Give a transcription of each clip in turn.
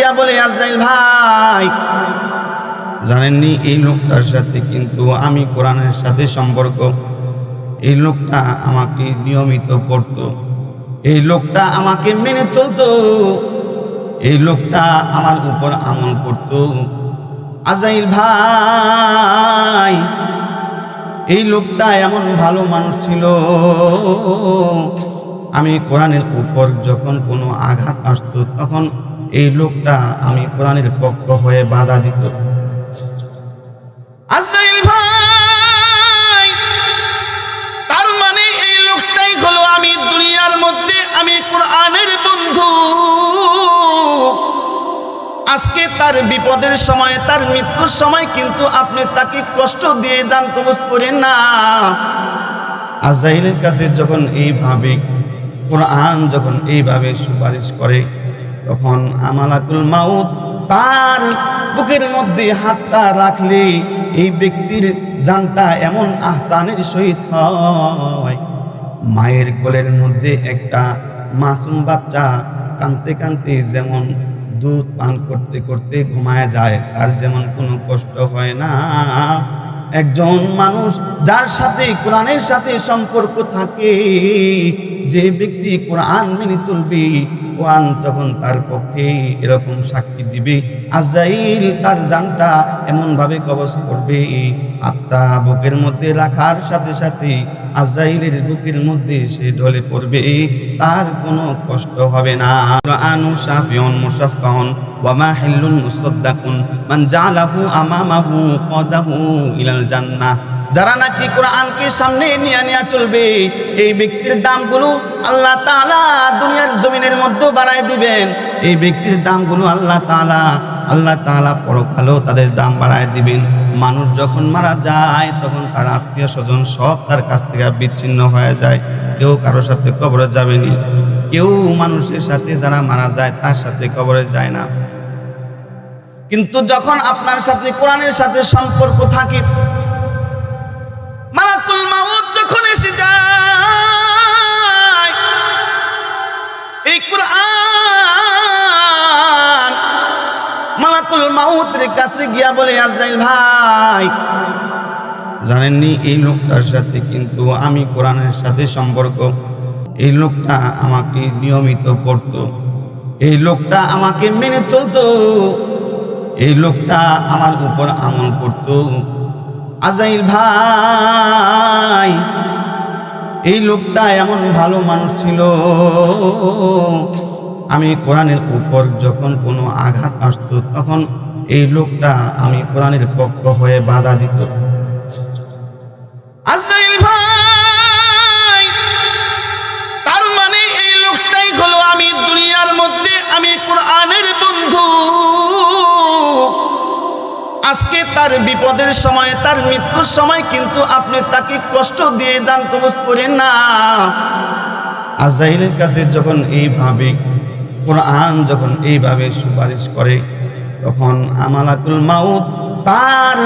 গিয়া বলে, আজরাইল ভাই জানেননি এই লোকটার সাথে কিন্তু আমি কোরআনের সাথে সম্পর্ক, এই লোকটা আমাকে নিয়মিত পড়তো, এই লোকটা আমাকে মেনে চলতো, এই লোকটা আমার উপর আমল করত। আজরাইল ভাই এই লোকটা এমন ভালো মানুষ ছিল, আমি কোরআনের উপর যখন কোনো আঘাত আসতো তখন এই লোকটা আমি কোরআনের পক্ষ হয়ে বাধা দিত। আজরাইল ভাই তার মানে এই লোকটাই হলো আমি দুনিয়ার মধ্যে আমি কোরআনের বন্ধু। আজকে তার বিপদের সময়, তার মৃত্যুর সময় কিন্তু আপনি তাকে কষ্ট দিয়ে যান, কবজ করেন না। আজরাইলের কাছে যখন এইভাবে কোরআন যখন এইভাবে সুপারিশ করে, তখন আমালাকুল মাউত তার বুকের মধ্যে হাতটা রাখলে এই ব্যক্তির জানটা এমন আহসানের সহিত হয়। মায়ের কোলের মধ্যে একটা মাসুম বাচ্চা কাঁদতে কাঁদতে যেমন দুধ পান করতে করতে ঘুমায় যায়, তার যেমন কোনো কষ্ট হয় না, একজন মানুষ যার সাথে কোরআনের সাথে সম্পর্ক থাকে, যে ব্যক্তি কোরআন মেনে চলবে, কোরআন তখন তার পক্ষে এরকম সাক্ষী দিবে। আজরাইল তার জানটা এমনভাবে কবজ করবে, আত্মা বুকের মধ্যে রাখার সাথে সাথে আজরাইলের বুকের মধ্যে সে ঢলে পড়বে, তার কোনো কষ্ট হবে না। আনু শাফিউন মুশাফফাউন ওয়া মাহিল্লুন মুসাদ্দাকুন মান জালাহু আমামাহু কদাহু ইলাল জান্নাহ। যারা নাকি কোরআনকে সামনে নিয়ে চলবে, এই ব্যক্তির দামগুলো আল্লাহ তাআলা দুনিয়ার জমিনের মধ্যে বাড়ায় দিবেন। এই ব্যক্তির দামগুলো আল্লাহ তাআলা পরকালেও তাদের দাম বাড়ায় দিবেন। মানুষ যখন মারা যায় তখন তার আত্মীয় স্বজন সব তার কাছ থেকে বিচ্ছিন্ন হয়ে যায়, কেউ কারোর সাথে কবরে যাবেনি, কেউ মানুষের সাথে যারা মারা যায় তার সাথে কবরে যায় না। কিন্তু যখন আপনার সাথে কোরআনের সাথে সম্পর্ক থাকে, মালাকুল মাউত যখন এসে যায়, এই কোরআন মালাকুল মাউতের কাছে গিয়া বলে, আজরাইল ভাই জানেননি এই লোকটার সাথে কিন্তু আমি কোরআনের সাথে সম্পর্ক, এই লোকটা আমাকে নিয়মিত পড়তো, এই লোকটা আমাকে মেনে চলতো, এই লোকটা আমার উপর আমল করতো। আজরাইল ভাই এই লোকটা এমন ভালো মানুষ ছিল, আমি কোরআনের উপর যখন কোনো আঘাত আসতো তখন এই লোকটা আমি কোরআনের পক্ষ হয়ে বাধা দিত। আজরাইল ভাই তার মানে এই লোকটাই হলো আমি দুনিয়ার মধ্যে আমি কোরআনের বন্ধু। আজকে তার বিপদের সময়, তার মৃত্যুর সময় কিন্তু আপনি তাকে কষ্ট দিয়ে যান, কবজ করেন না। আজরাইলের কাছে যখন এইভাবে কোরআন যখন এইভাবে সুপারিশ করে, তখন আমালাকুল মাউত তার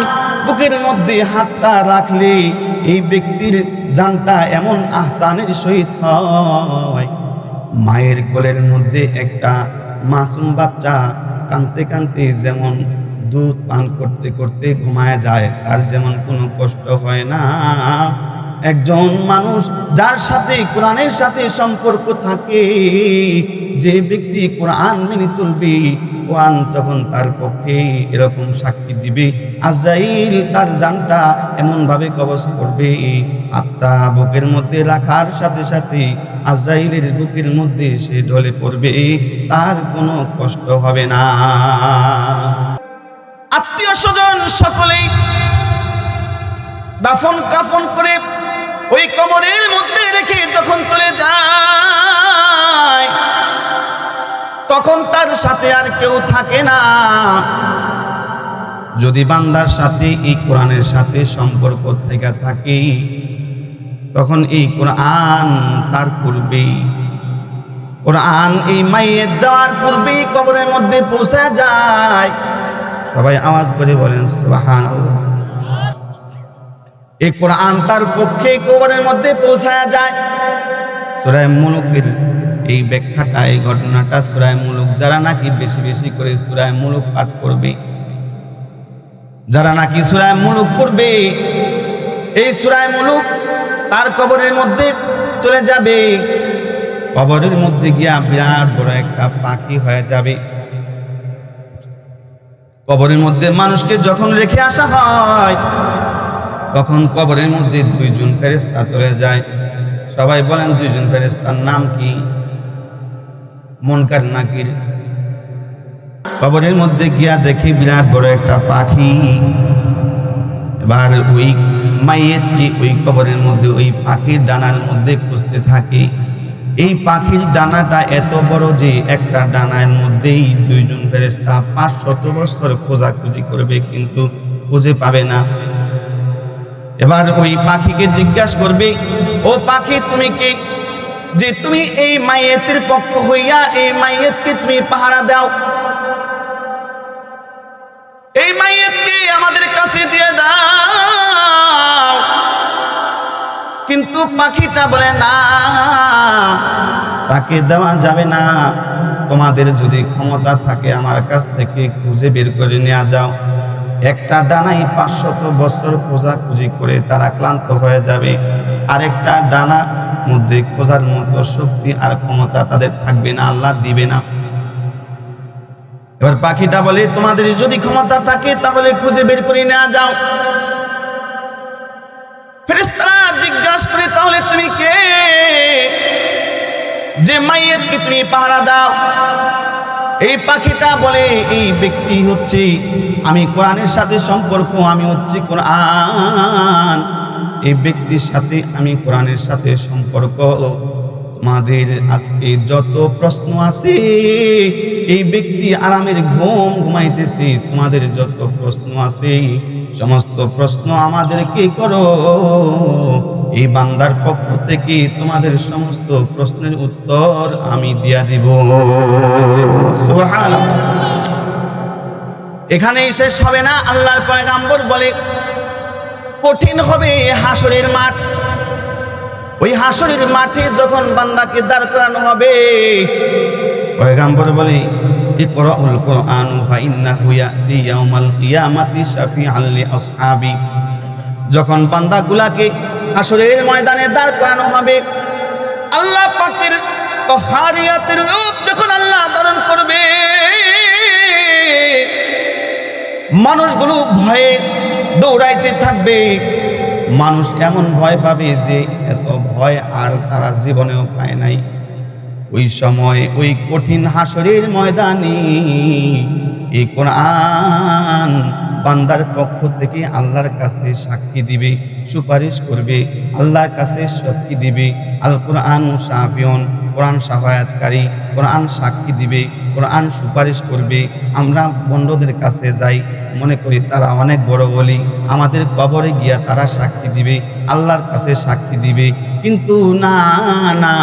বুকের মধ্যে হাতটা রাখলে এই ব্যক্তির জানটা এমন আহসানের সহিত হয়। মায়ের কোলের মধ্যে একটা মাসুম বাচ্চা কাঁদতে কাঁদতে যেমন দুধ পান করতে করতে ঘুমায় যায়, তার যেমন কোনো কষ্ট হয় না, একজন মানুষ যার সাথে কোরআনের সাথে সম্পর্ক থাকে, যে ব্যক্তি কোরআন মেনে চলবে, কোরআন তখন তার পক্ষে এরকম সাক্ষী দিবে। আজরাইল তার জানটা এমনভাবে কবজ করবে, আত্মা বুকের মধ্যে রাখার সাথে সাথে আজরাইলের বুকের মধ্যে সে ঢলে পড়বে, তার কোনো কষ্ট হবে না। আত্মীয় স্বজন সকলেই দাফন কাফন করে ওই কবরের মধ্যে রেখে যখন চলে যায়, তখন তার সাথে আর কেউ থাকে না। যদি বান্দার সাথে এই কোরআনের সাথে সম্পর্ক থেকে থাকে, তখন এই কোরআন তার পূর্বেই, কোরআন এই মায়ের যাওয়ার পূর্বেই কবরের মধ্যে পৌঁছে যায়। সবাই আওয়াজ করে বলেন সুবহানাল্লাহ। এই কোরআন তার পক্ষে কবরের মধ্যে পৌঁছায়া যায়। সূরা মুলুকের এই ব্যাখ্যাটা, এই ঘটনাটা সূরা মুলুক, যারা নাকি বেশি বেশি করে সূরা মুলুক পাঠ করবে, যারা নাকি সূরা মুলুক পড়বে, এই সূরা মুলুক তার কবরের মধ্যে চলে যাবে। কবরের মধ্যে গিয়া বিরাট বড় একটা পাখি হয়ে যাবে। কবরের মধ্যে মানুষকে যখন রেখে আসা হয়, তখন কবরের মধ্যে দুইজন ফেরেশতা চলে যায়। সবাই বলেন দুইজন ফেরেশতার নাম কি? মুনকার নাকির। কবরের মধ্যে গিয়া দেখি বিরাট বড় একটা পাখি। এবার ওই মাইয়েতকে ওই কবরের মধ্যে ওই পাখির ডানার মধ্যে খুঁজতে থাকে। এই পাখির ডানাটা এত বড় যে একটা ডানার মধ্যেই দুইজন ফেরেশতা 500 বছর খোঁজাখুঁজি করবে, কিন্তু খুঁজে পাবে না। এবার ওই পাখিকে জিজ্ঞাসা করবে, ও পাখি তুমি কে, যে তুমি এই মাইয়েতের পক্ষ হইয়া এই মাইয়েতকে তুমি পাহারা দাও, এই মাইয়েতকে আমাদের কাছে দিয়ে দাও। কিন্তু পাখিটা বলে না, তাকে দেওয়া যাবে না। তোমাদের যদি ক্ষমতা থাকে আমার কাছ থেকে খুঁজে বের করে নেওয়া যাও। একটা ডানাই 500 বছর খোঁজাখুঁজি করে তারা ক্লান্ত হয়ে যাবে, আরেকটা ডানা মধ্যে খোঁজার মতো শক্তি আর ক্ষমতা তাদের থাকবে না, আল্লাহ দিবে না। এবার পাখিটা বলে, তোমাদের যদি ক্ষমতা থাকে তাহলে খুঁজে বের করে নেওয়া যাও। ফেরেশতারা জিজ্ঞাসা করে, তাহলে তুমি কে, যে মাইয়েতকে তুমি পাহারা দাও? এই পাখিটা বলে, এই ব্যক্তি হচ্ছে, আমি কোরআনের সাথে সম্পর্ক, আমি হচ্ছে কোরআন, এই ব্যক্তির সাথে আমি কোরআনের সাথে সম্পর্ক। তোমাদের আজকে যত প্রশ্ন আছে, এই ব্যক্তি আরামের ঘুম ঘুমাইতেছে, তোমাদের যত প্রশ্ন আছে সমস্ত প্রশ্ন আমাদেরকে করো, এই বান্দার পক্ষ থেকে তোমাদের সমস্ত প্রশ্নের উত্তর আমি দিয়া দিব। সুবহানাল্লাহ। এখানেই শেষ হবে না। আল্লাহর পয়গাম্বর বলে, কঠিন হবে হাসরের মাঠ। ওই হাসরের মাঠে যখন বান্দাকে দাঁড় করানো হবে, পয়গাম্বর বলে, ইকরাউল কুরআন ফাইন্নাহু ইয়াতি ইয়াউমাল কিয়ামাতি শাফিআন লিআসহাবি। যখন বান্দাগুলাকে হাসরের ময়দানে দাঁড় করানো হবে, আল্লাহ পাকের কহারিয়াতের রূপ যখন আল্লাহ ধারণ করবে, মানুষগুলো ভয়ে দৌড়াইতে থাকবে। মানুষ এমন ভয় পাবে যে এত ভয় আর তারা জীবনেও পায় নাই। ওই সময় ওই কঠিন হাসরের ময়দানে এই কোরআন বান্দার পক্ষ থেকে আল্লাহর কাছে সাক্ষী দিবে, সুপারিশ করবে, আল্লাহর কাছে সাক্ষী দিবে। আল কোরআন শাফিউন, কোরআন শাফায়াতকারী, কোরআন সাক্ষী দিবে, কোরআন সুপারিশ করবে। আমরা বন্ধুদের কাছে যাই, মনে করি তারা অনেক বড় বলি, আমাদের কবরে গিয়া তারা সাক্ষী দিবে, আল্লাহর কাছে সাক্ষী দিবে। কিন্তু না না,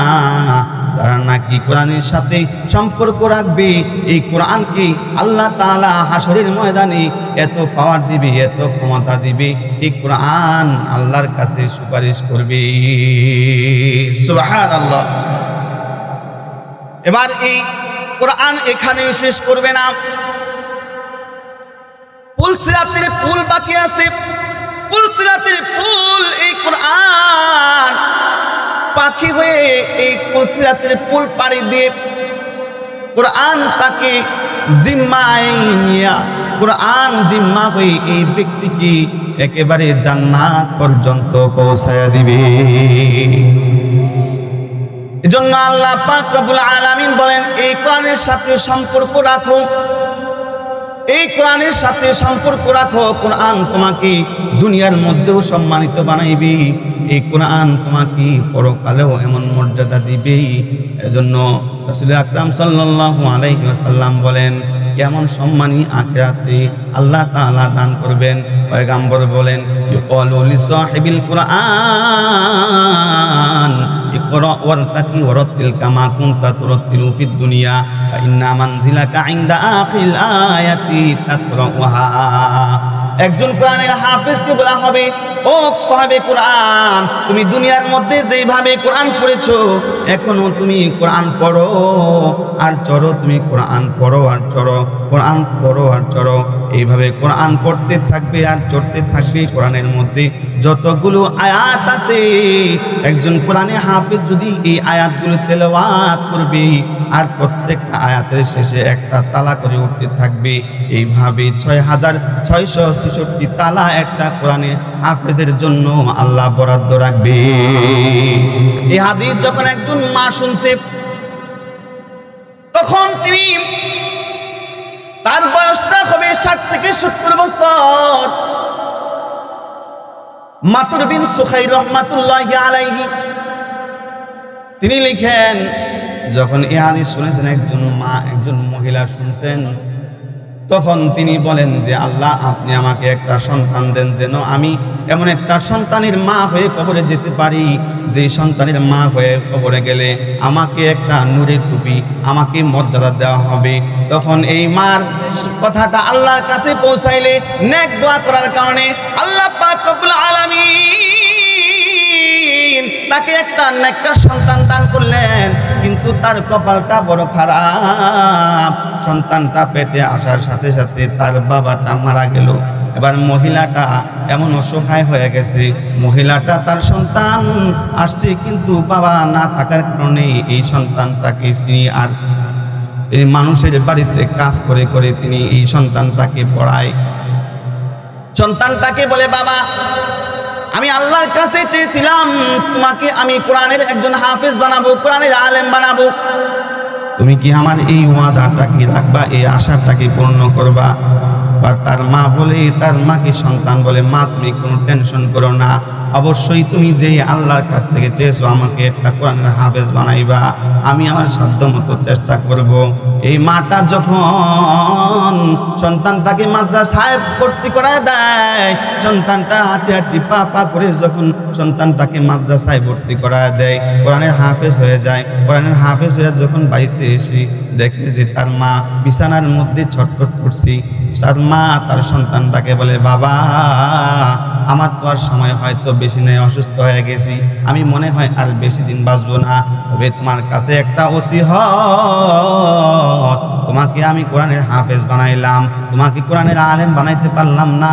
যারা নাকি কোরআনের সাথে সম্পর্ক রাখবে, এই কোরআনকে আল্লাহ তাআলা হাসরের ময়দানে এত পাওয়ার দিবে, এত ক্ষমতা দিবে, এই কোরআন আল্লাহর কাছে সুপারিশ করবে। সুবহানাল্লাহ। এবার এই কোরআন এখানে শেষ করবে না, পুলসিরাতের পুল বাকি আছে। পুলসিরাতের পুল, এই কোরআন পাখি হয়ে এই পুলসিরাতের পুল পাড়ি দিয়ে কোরআন তাকে জিম্মায় নিয়া, কোরআন জিম্মা হয়ে এই ব্যক্তিকে একেবারে জান্নাত পর্যন্ত পৌঁছায়া দিবে। এজন্য আল্লাহ পাক রব্বুল আলামিন বলেন, এই কোরআনের সাথে সম্পর্ক রাখো, এই কোরআনের সাথে সম্পর্ক রাখো। কোরআন তোমাকে দুনিয়ার মধ্যেও সম্মানিত বানাইবে, এই কোরআন তোমাকে পরকালেও এমন মর্যাদা দিবে। এজন্য রাসূল আকরাম সাল্লাল্লাহু আলাইহি ওয়াসাল্লাম বলেন, কেমন সম্মানী আখিরাতে আল্লাহ তাআলা দান করবেন। পয়গম্বর বলেন, ইউকালু লিসাহিবিল কুরআন ইকরা ওয়ারতাকি ওয়ারাতিল কামা কুনতা তুরাতিলু ফিদ দুনিয়া ফা ইন্না মানজিলাকা ইনদা আখিল আয়াতি তাকরাউহা। একজন কোরআনের হাফেজকে বলা হবে, ও সাহাবে কোরআন, তুমি দুনিয়ার মধ্যে যেভাবে কোরআন পড়েছো, এখনো তুমি কোরআন পড়ো আর চড়ো, তুমি কোরআন পড়ো আর চড়ো, কোরআন পড়ো আর চড়ো। এইভাবে কোরআন পড়তে থাকবে আর চড়তে থাকবে। কোরআনের মধ্যে যতগুলো আয়াত আছে, একজন কোরআনে হাফেজ যদি এই আয়াতগুলো তেলাওয়াত করবে আর প্রত্যেকটা আয়াতের শেষে একটা তালা করে উঠতে থাকবে, এইভাবে 6666 তালা একটা কোরআনে হাফেজের জন্য আল্লাহ বরাদ্দ রাখবে। এই হাদিস যখন একজন মা শুনছে, তখন তিনি, তার বয়সটা হবে 60 থেকে 70 বছর। মাতুর বিন সুখাইর রহমাতুল্লাহি আলাইহি তিনি লিখেন, যখন এই হাদিস শুনেছেন, একজন মহিলা শুনছেন, তখন তিনি বলেন যে আল্লাহ, আপনি আমাকে একটা সন্তান দেন, যেন আমি এমন একটা সন্তানের মা হয়ে কবরে যেতে পারি, যে সন্তানের মা হয়ে কবরে গেলে আমাকে একটা নূরের টুপি, আমাকে মর্যাদা দেওয়া হবে। তখন এই মার কথাটা আল্লাহর কাছে পৌঁছাইলে, নেক দোয়া করার কারণে আল্লাহ পাক রব্বুল আলামিন তাকে একটা নেককার সন্তান দান করলেন। কিন্তু তার কপালটা বড় খারাপ, সন্তানটা পেটে আসার সাথে সাথে তার বাবাটা মারা গেল। এবার মহিলাটা এমন অসহায় হয়ে গেছে, মহিলাটা তার সন্তান আসছে, কিন্তু বাবা না থাকার কারণে এই সন্তানটাকে তিনি মানুষের বাড়িতে কাজ করে করে তিনি এই সন্তানটাকে পড়ায়। সন্তানটাকে বলে, বাবা, আমি আল্লাহর কাছে চেয়েছিলাম তোমাকে আমি কোরআনের একজন হাফেজ বানাবো, কোরআনের আলেম বানাবো, তুমি কি আমার এই ওয়াদাটাকে রাখবা, এই আশাটাকে পূর্ণ করবা? বা তার মা বলে, তার মাকে সন্তান বলে, মা তুমি কোনো টেনশন করো না, অবশ্যই তুমি যেই আল্লাহর কাছ থেকে চেয়েছো আমাকে একটা কোরআনের হাফেজ বানাইবা, আমি আমার সাধ্য মতো চেষ্টা করব। এই মাটা যখন সন্তানটাকে মাদ্রাসায় ভর্তি করায় দেয়, সন্তানটা হাঁটি হাঁটি পা পা করে যখন সন্তানটাকে মাদ্রাসায় ভর্তি করায় দেয়, কোরআনের হাফেজ হয়ে যায়। কোরআনের হাফেজ হয়ে যখন বাড়িতে এসে দেখে যে তার মা বিছানার মধ্যে ছটফট করছে, তার মা তার সন্তানটাকে বলে, বাবা, আমার তো আর সময় হয়তো বেশি নেই, অসুস্থ হয়ে গেছি, আমি মনে হয় আর বেশি দিন বাঁচবো না, তবে তোমার কাছে একটা ওসিয়ত, তোমাকে আমি কোরআনের হাফেজ বানাইলাম, তোমাকে কোরআনের আলেম বানাইতে পারলাম না,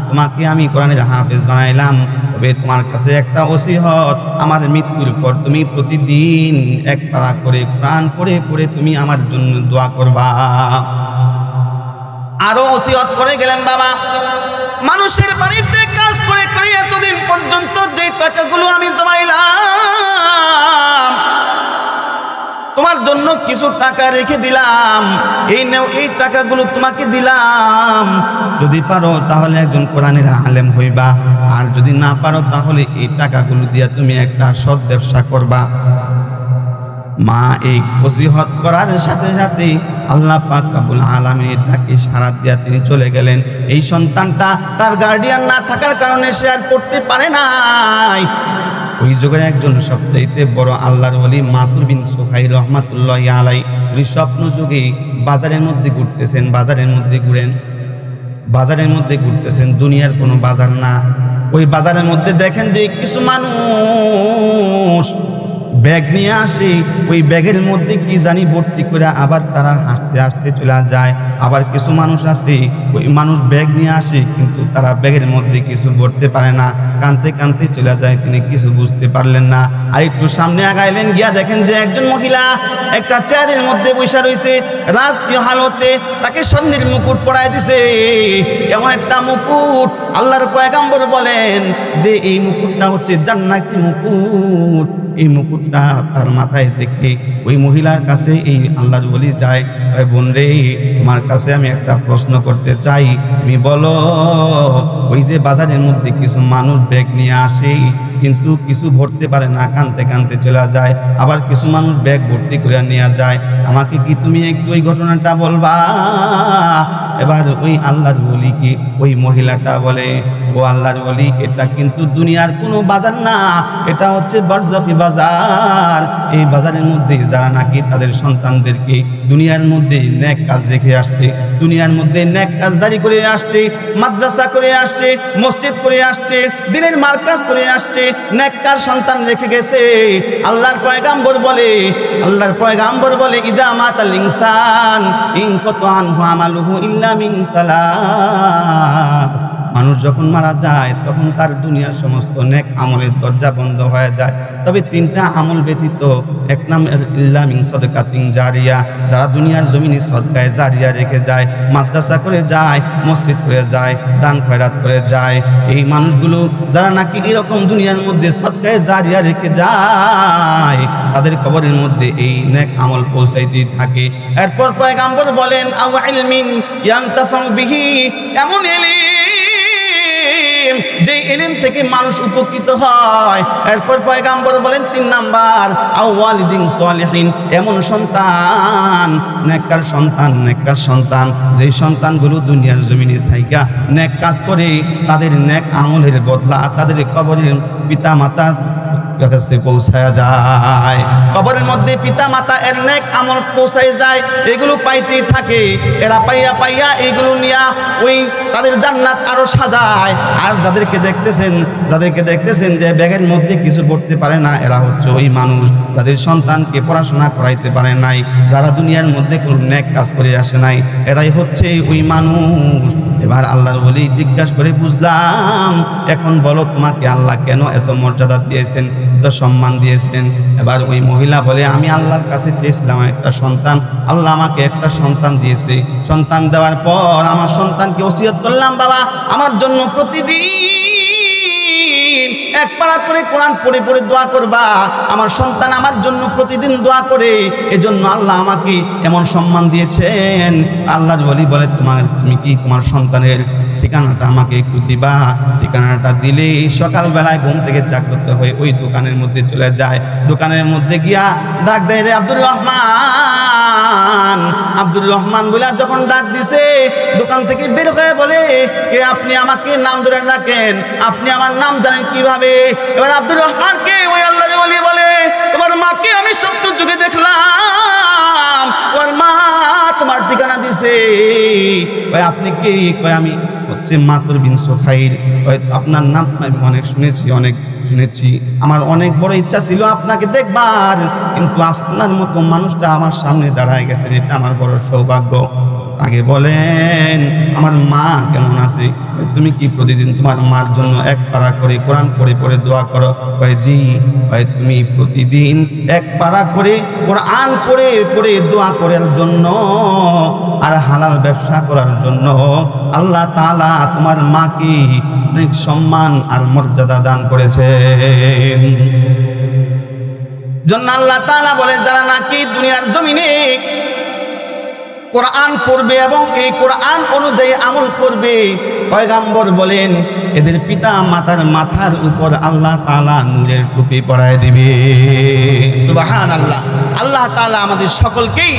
তোমাকে আমি কোরআনের হাফেজ বানাইলাম, তবে তোমার কাছে একটা ওসিয়ত, আমার মৃত্যুর পর তুমি প্রতিদিন এক পারা করে কোরআন পড়ে পড়ে তুমি আমার জন্য দোয়া করবা। আরো ওসিয়ত করে গেলেন, বাবা, মানুষের বাড়িতে কাজ করে করে এতদিন পর্যন্ত যে টাকাগুলো আমি জমাইলাম, তোমার জন্য কিছু টাকা রেখে দিলাম, এই নেও, এই টাকাগুলো তোমাকে দিলাম, যদি পারো তাহলে একজন কোরআনের আলেম হইবা, আর যদি না পারো তাহলে এই টাকাগুলো দিয়া তুমি একটা সৎ ব্যবসা করবা। মা এই ওসিয়ত করার সাথে সাথে আল্লাহ পাক রব্বুল আলামিনের ডাকে সাড়া দিয়া তিনি চলে গেলেন। এই সন্তানটা তার গার্ডিয়ান না থাকার কারণে সে আর করতে পারে নাই। ওই যুগের একজন সবচাইতে বড় আল্লাহর ওলি মাতুর বিন সুখাইর রহমাতুল্লাহি আলাইহি, উনি স্বপ্ন যুগে বাজারের মধ্যে ঘুরতেছেন, বাজারের মধ্যে ঘুরতেছেন, দুনিয়ার কোনো বাজার না। ওই বাজারের মধ্যে দেখেন যে কিছু মানুষ ব্যাগ নিয়ে আসে, ওই ব্যাগের মধ্যে কি জানি ভর্তি করে আবার তারা হাসতে হাসতে চলে যায়। আবার কিছু মানুষ আছে, ওই মানুষ ব্যাগ নিয়ে আসে কিন্তু তারা ব্যাগের মধ্যে কিছু ভরতে পারে না, কাঁদতে কাঁদতে চলে যায়, তিনি কিছু বুঝতে পারলেন না। আর একটু সামনে আগাইলেন, গিয়া দেখেন যে একজন মহিলা একটা চেয়ারের মধ্যে বসে রয়েছে, রাজকীয় হালতে তাকে স্বর্ণের মুকুট পরায় দিছে। এমন একটা মুকুট, আল্লাহর পয়গম্বর বলেন যে এই মুকুটটা হচ্ছে জান্নাতি মুকুট। এই মুকুটটা তার মাথায় দেখে ওই মহিলার কাছে এই আল্লাহর ওলি যায়, বোন রে, তোমার কাছে আমি একটা প্রশ্ন করতে চাই, তুমি বলো, ওই যে বাজারের মধ্যে কিছু মানুষ ব্যাগ নিয়ে আসে কিন্তু কিছু ভরতে পারে না, কাঁদতে কাঁদতে চলে যায়, আবার কিছু মানুষ ব্যাগ ভর্তি করে নিয়ে যায়, আমাকে কি তুমি একটু ওই ঘটনাটা বলবা? এবার ওই আল্লাহর ওলিকে ওই মহিলাটা বলে, ও আল্লাহর ওলি, এটা কিন্তু দুনিয়ার কোনো বাজার না, এটা হচ্ছে বারজাখি বাজার। এই বাজারের মধ্যে যারা নাকি তাদের সন্তানদেরকে দুনিয়ার মধ্যে নেক কাজ রেখে আসছে, দুনিয়ার মধ্যে নেক কাজ জারি করে আসছে, মাদ্রাসা করে আসছে, মসজিদ করে আসছে, দিনের মার্কাজ করে আসছে, নেককার সন্তান রেখে গেছে, আল্লাহর পয়গাম্বর বলে ইদা মাতাল ইনসান ইনকাতা আনহু আমালুহু ইল্লা মিন সালাস। মানুষ যখন মারা যায় তখন তার দুনিয়ার সমস্ত নেক আমলের দরজা বন্ধ হয়ে যায়, তবে তিনটা আমল ব্যতীত। এক নাম ইল্লা মিন সাদাকাতিন জারিয়া, যারা দুনিয়ার জমিনে সদকায়ে জারিয়া রেখে যায়, মাদ্রাসা করে যায়, মসজিদ করে যায়, দান খয়রাত করে যায়, এই মানুষগুলো যারা নাকি এরকম দুনিয়ার মধ্যে সদকায়ে জারিয়া রেখে যায়, তাদের কবরের মধ্যে এই নেক আমল পৌঁছাইতে থাকে। এরপর পয়গম্বর বলেন আও ইলমিন ইয়ানতাফাউ বিহি, এমন যে ইলম থেকে মানুষ উপকৃত হয়। এরপর পয়গম্বর বলেন 3 নাম্বার আও ওয়ালিদিন সালিহিন, এমন সন্তান, নেককার সন্তান, যেই সন্তানগুলো দুনিয়ার জমিনে থাইকা নেক কাজ করে, তাদের নেক আমলের বদলা তাদের কবরের পিতা মাতা কাছে পৌঁছায় যায়, কবরের মধ্যে পিতা মাতা এর নেক আমল পৌঁছায় যায়, এগুলো পাইতেই থাকে। এরা পাইয়া এগুলো নিয়া ওই তাদের জান্নাত আরো সাজায়। আর যাদেরকে দেখতেছেন যে ব্যাগের মধ্যে কিছু পড়তে পারে না, এরা হচ্ছে ওই মানুষ যাদের সন্তানকে পড়াশোনা করাইতে পারে নাই, যারা দুনিয়ার মধ্যে কোনো নেক কাজ করে আসে নাই, এরাই হচ্ছে ওই মানুষ। এবার আল্লাহর ওলি জিজ্ঞাসা করে, বুঝলাম, এখন বলো তোমাকে আল্লাহ কেন এত মর্যাদা দিয়েছেন, এত সম্মান দিয়েছেন? এবার ওই মহিলা বলে, আমি আল্লাহর কাছে চেয়েছিলাম একটা সন্তান, আল্লাহ আমাকে একটা সন্তান দিয়েছে। সন্তান দেওয়ার পর আমার সন্তানকে ওসিয়ত করলাম, বাবা আমার জন্য প্রতিদিন 1 পারা করে কোরআন পড়ে পড়ে দোয়া করবা। আমার সন্তান আমার জন্য প্রতিদিন দোয়া করে, এজন্য আল্লাহ আমাকে এমন সম্মান দিয়েছেন। আল্লাহর ওলি বলে, তুমি কি তোমার সন্তানের ঠিকানাটা আমাকে একটু দিবা? ঠিকানাটা দিলে সকালবেলায় ঘুম থেকে জাগ্রত হয়ে ওই দোকানের মধ্যে চলে যায়। দোকানের মধ্যে গিয়া ডাক দেয়, রে আব্দুর রহমান বলে যখন ডাক দিছে, দোকান থেকে বের হয়ে বলে, কে আপনি? আমাকে নাম ধরে ডাকেন, আপনি আমার নাম জানেন কিভাবে? এবার আব্দুর রহমানকে ওই আল্লাহর ওলি বলে, তোমার মাকে আমি স্বপ্ন যুগে দেখলাম, ওর মা তোমার ঠিকানা দিছে। আপনি কে? আমি হচ্ছে মাতুর বিন সুখাইর। আপনার নাম আমি অনেক শুনেছি, আমার অনেক বড় ইচ্ছা ছিল আপনাকে দেখবার, কিন্তু আপনার মতো মানুষটা আমার সামনে দাঁড়ায় গেছেন, এটা আমার বড় সৌভাগ্য। আগে বলেন আমার মা কেমন আছে? তুমি কি প্রতিদিন তোমার মার জন্য 1 পারা করে কোরআন পড়ে পড়ে দোয়া করো? জি। তুমি প্রতিদিন 1 পারা করে কোরআন পড়ে পড়ে দোয়া করার জন্য আর হালাল ব্যবসা করার জন্য আল্লাহ তাআলা তোমার মাকে অনেক সম্মান আর মর্যাদা দান করেছেন। জন্য আল্লাহ তাআলা বলে, যারা নাকি দুনিয়ার জমিনে কোরআন পড়বে এবং এই কোরআন অনুযায়ী আমল করবে, পয়গম্বর বলেন এদের পিতা মাতার মাথার উপর আল্লাহ তাআলা নূরের টুপি পরায় দিবে। সুবহানাল্লাহ। আল্লাহ তাআলা আমাদের সকলকেই